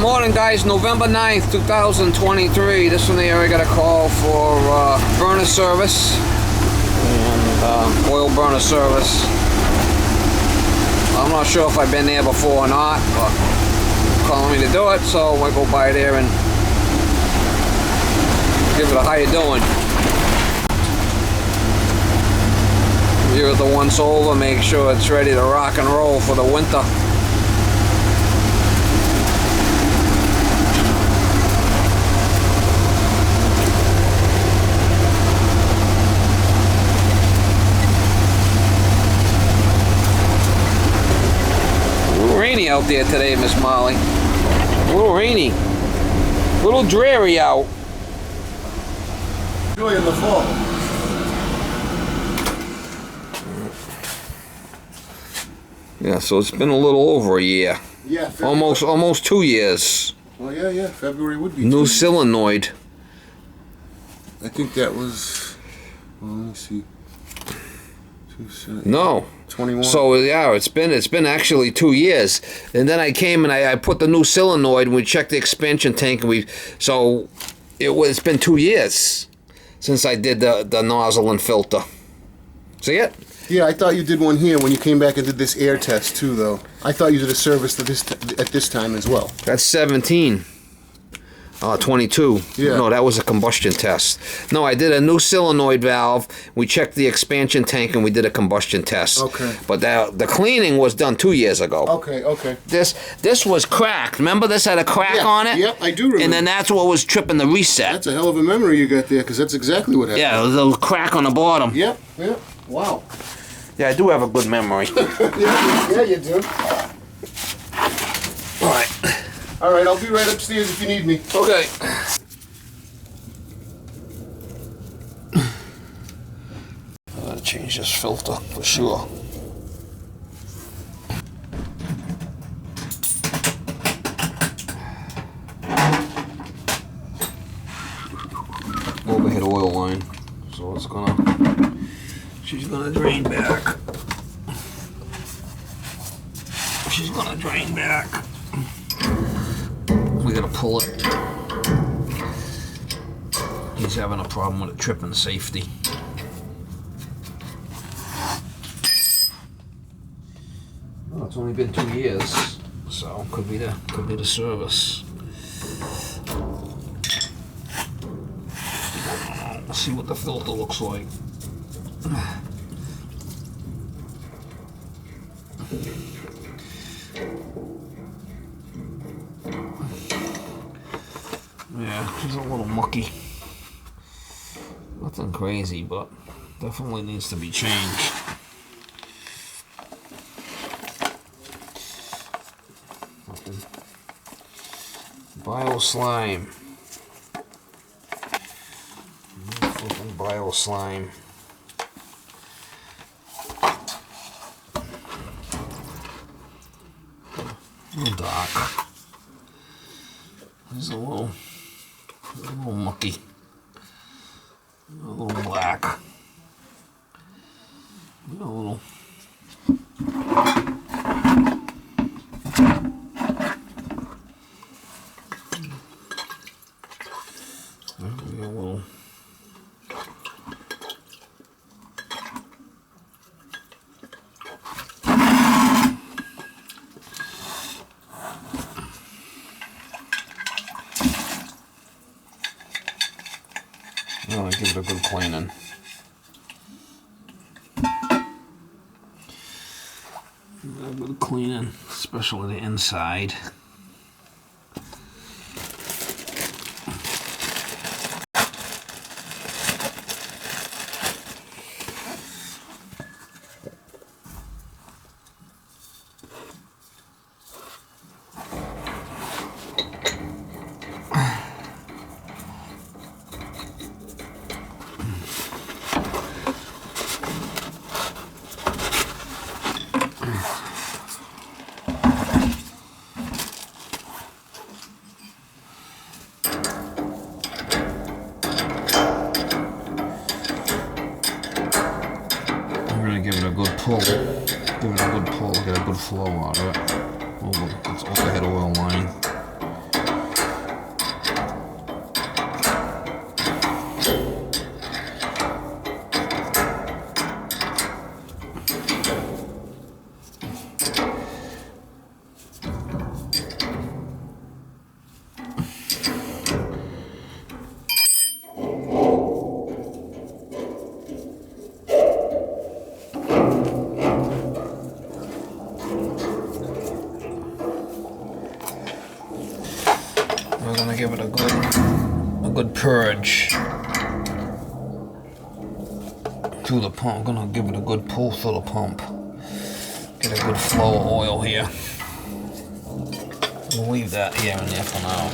Morning, guys. November 9th, 2023. This one here, I got a call for burner service and oil burner service. I'm not sure if I've been there before or not, but calling me to do it, so I go by there and give it a how you doing. You're the once over, make sure it's ready to rock and roll for the winter. A little rainy out there today, Miss Molly. A little rainy. A little dreary out. Enjoy in the fall. Yeah, so it's been a little over a year. Yeah, almost 2 years. Well, yeah, February would be. New solenoid. I think that was. Well, let me see. No. 21. So yeah, it's been actually 2 years, and then I came and I put the new solenoid and we checked the expansion tank and it's been 2 years since I did the nozzle and filter. See it? Yeah, I thought you did one here when you came back and did this air test too, though. I thought you did a service at this time as well. That's 17. 22. Yeah. No, that was a combustion test. No, I did a new solenoid valve. We checked the expansion tank and we did a combustion test. Okay. But the cleaning was done 2 years ago. Okay. This was cracked. Remember this had a crack on it? Yep, I do remember. And then that's what was tripping the reset. That's a hell of a memory you got there, because that's exactly what happened. Yeah, there was a little crack on the bottom. Yep. Wow. Yeah, I do have a good memory. yeah, you do. All right, I'll be right upstairs if you need me. Okay. I'm gonna change this filter for sure. Overhead oil line, so she's gonna drain back. She's gonna drain back. We gotta pull it. He's having a problem with it tripping safety. Well, it's only been 2 years, so could be the service. Let's see what the filter looks like. Yeah, she's a little mucky. Nothing crazy, but definitely needs to be changed. Bio slime. Flipping bio slime. A little dark. There's a little mucky. A little black. A little. Maybe a little. I'm gonna give it a good cleaning. A good cleaning, especially the inside. Give it a good pull. Give it a good pull. Get a good flow out of it. It's overhead oil line. gonna give it a good purge through the pump. I'm gonna give it a good pull through the pump. Get a good flow of oil here. We'll leave that here and there for now.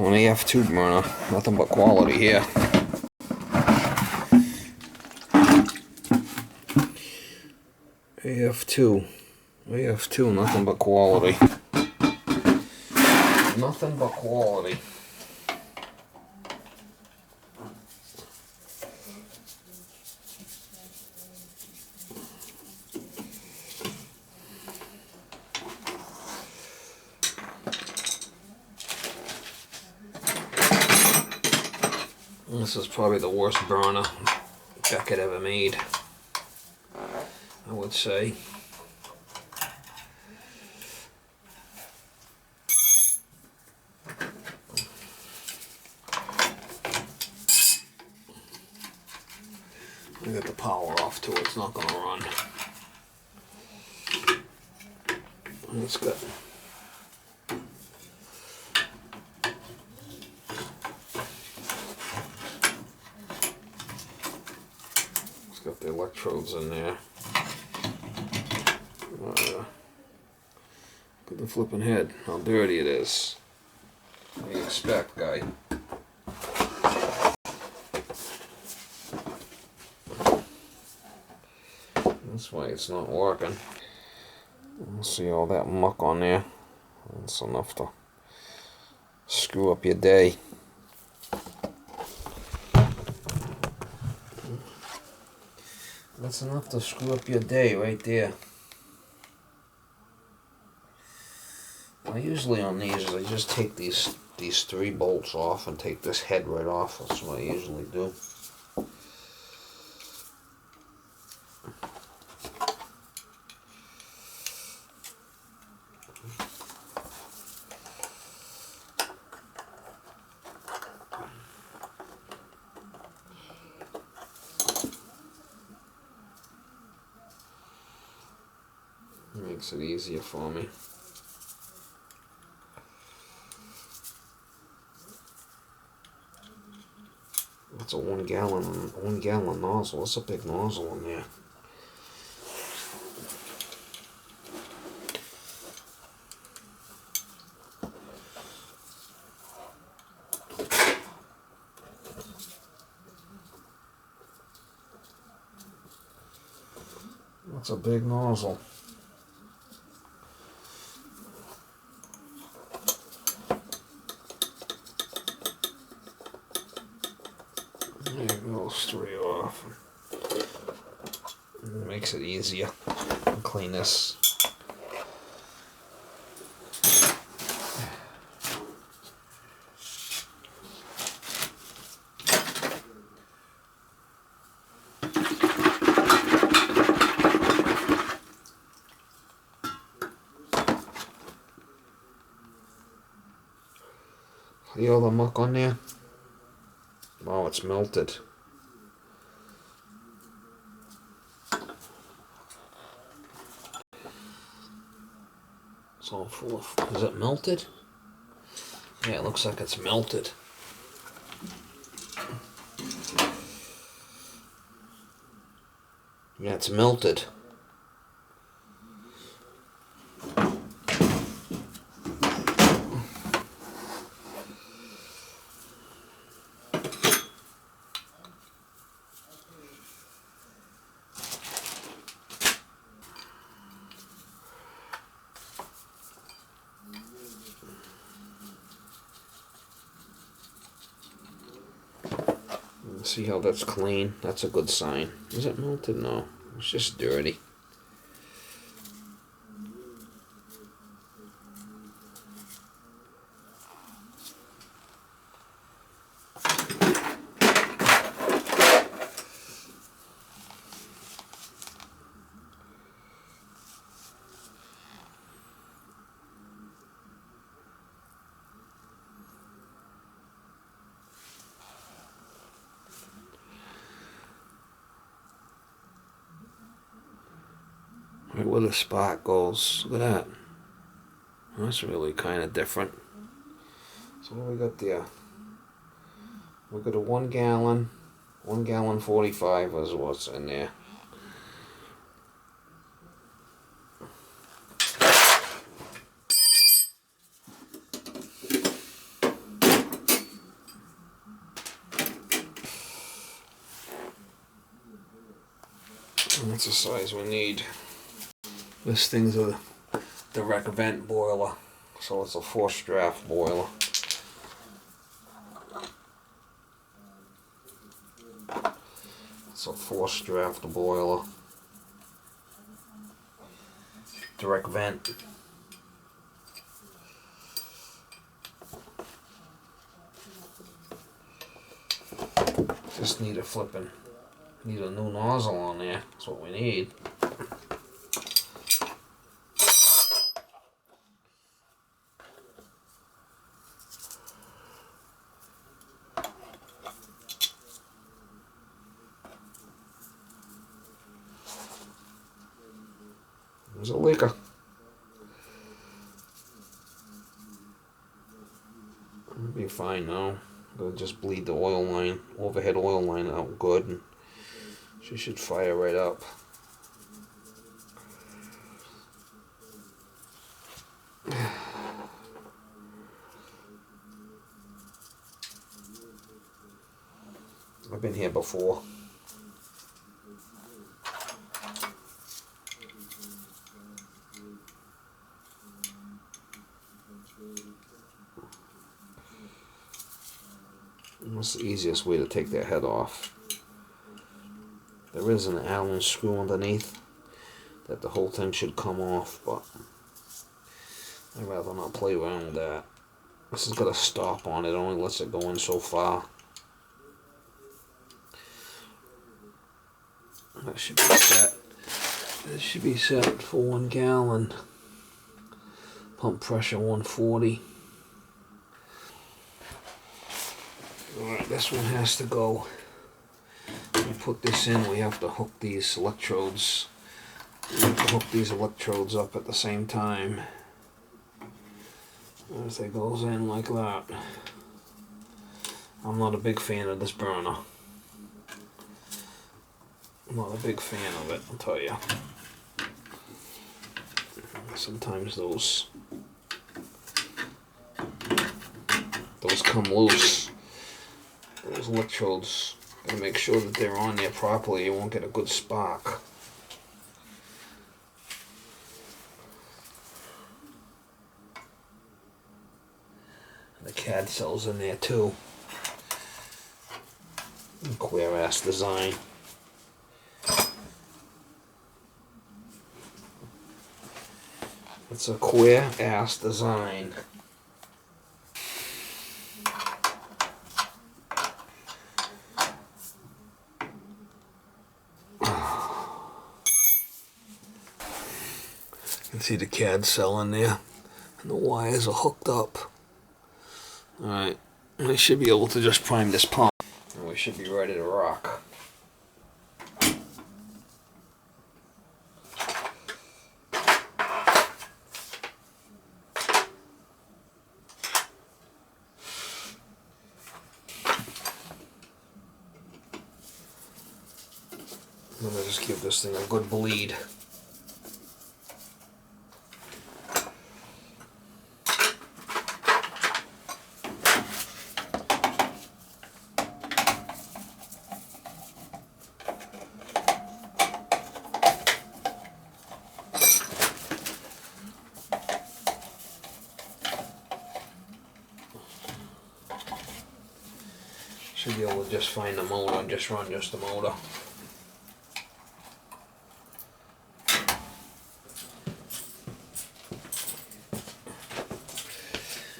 An AF2 burner, nothing but quality here. AF2, nothing but quality. Nothing but quality. This is probably the worst burner Beckett ever made, I would say. I got the power off to it, it's not gonna run. It's got the electrodes in there. Look at the flipping head, how dirty it is. What do you expect, guy? That's why it's not working. See all that muck on there? That's enough to screw up your day. That's enough to screw up your day right there. I usually on these, I just take these 3 bolts off and take this head right off. That's what I usually do. Makes it easier for me. That's a 1 gallon nozzle. That's a big nozzle in there. That's a big nozzle. There goes 3 off. It makes it easier to clean this. See all the muck on there? Wow, it's melted. It's all full of... Is it melted? Yeah, it looks like it's melted. Yeah, it's melted. See how that's clean? That's a good sign. Is it melted? No. It's just dirty. right where the spark goes. Look at that. That's really kind of different. So what do we got there? We got a 1 gallon, 1 gallon 45 is what's in there. And that's the size we need. This thing's a direct vent boiler, so it's a forced draft boiler. It's a forced draft boiler. Direct vent. Just need need a new nozzle on there. That's what we need. There's a leaker. It'll be fine now. It'll just bleed the oil line, overhead oil line out good, and she should fire right up. I've been here before. What's the easiest way to take that head off? There is an Allen screw underneath that the whole thing should come off, but I'd rather not play around with that. This has got a stop on it, only lets it go in so far. That should be set. This should be set for 1 gallon. Pump pressure 140. Alright, this one has to go. When we put this in, we have to hook these electrodes. We have to hook these electrodes up at the same time. As it goes in like that. I'm not a big fan of this burner. I'm not a big fan of it, I'll tell you. Sometimes those come loose. Those electrodes, gotta make sure that they're on there properly. You won't get a good spark. The CAD cell's in there too. Queer ass design. It's a queer ass design. You can see the CAD cell in there, and the wires are hooked up. Alright, we should be able to just prime this pump, and we should be ready to rock. I'm gonna just give this thing a good bleed. Should be able to just find the motor and just run just the motor.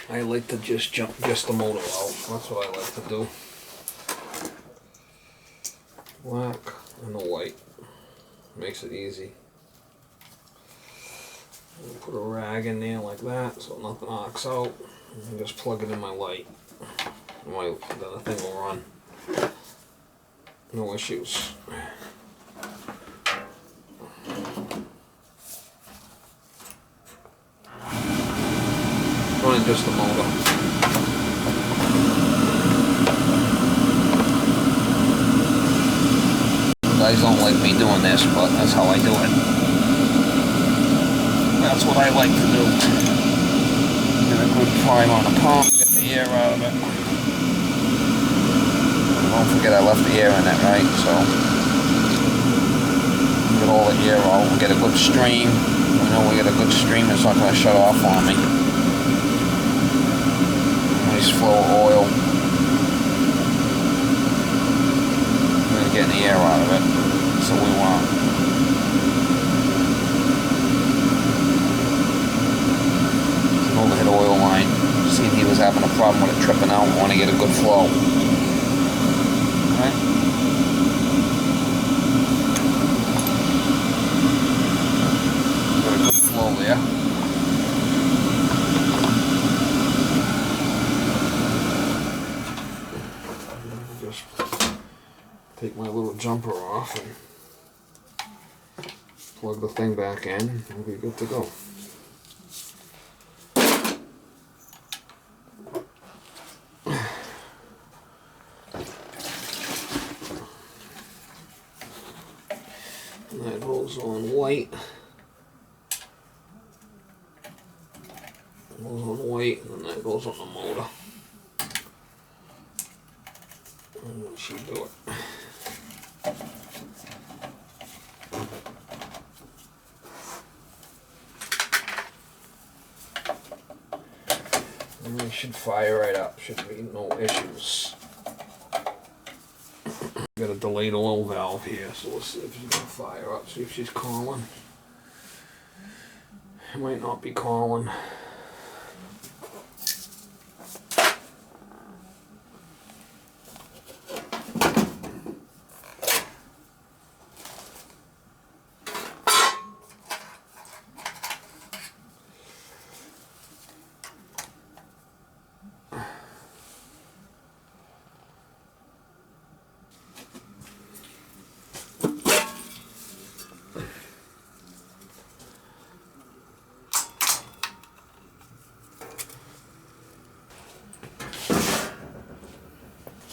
I like to just jump just the motor out. That's what I like to do. Black and the white. Makes it easy. Put a rag in there like that so nothing knocks out. And just plug it in my light. Then the thing will run. No issues. just the motor. Guys don't like me doing this, but that's how I do it. That's what I like to do. Get a good prime on the pump, get the air out of it. Don't forget I left the air in it, right? So get all the air out, we get a good stream. We know we get a good stream, it's not going to shut off on me. Nice flow of oil. Getting the air out of it, so we want. It's an overhead oil line. Seen he was having a problem with it tripping out. Want to get a good flow. Alright. Got a good flow there. Take my little jumper off and plug the thing back in, and we'll be good to go. And that goes on white. That goes on white, and that goes on the motor. And we should do it. And we should fire right up, should be no issues. Got a delayed oil valve here, so let's see if she's gonna fire up, see if she's calling. She might not be calling.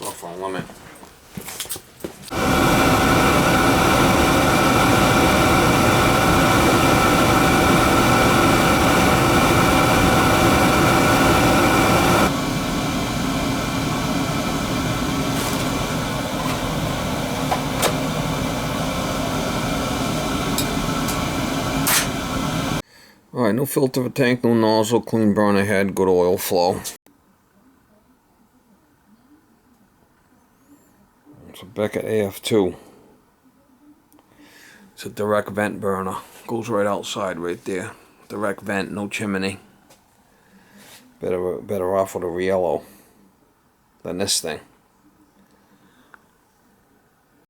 Off our limit. Alright, no filter for tank, no nozzle, clean burner head, good oil flow. It's a Beckett Afii. It's a direct vent burner. Goes right outside right there. Direct vent, no chimney. Better off with a Riello than this thing.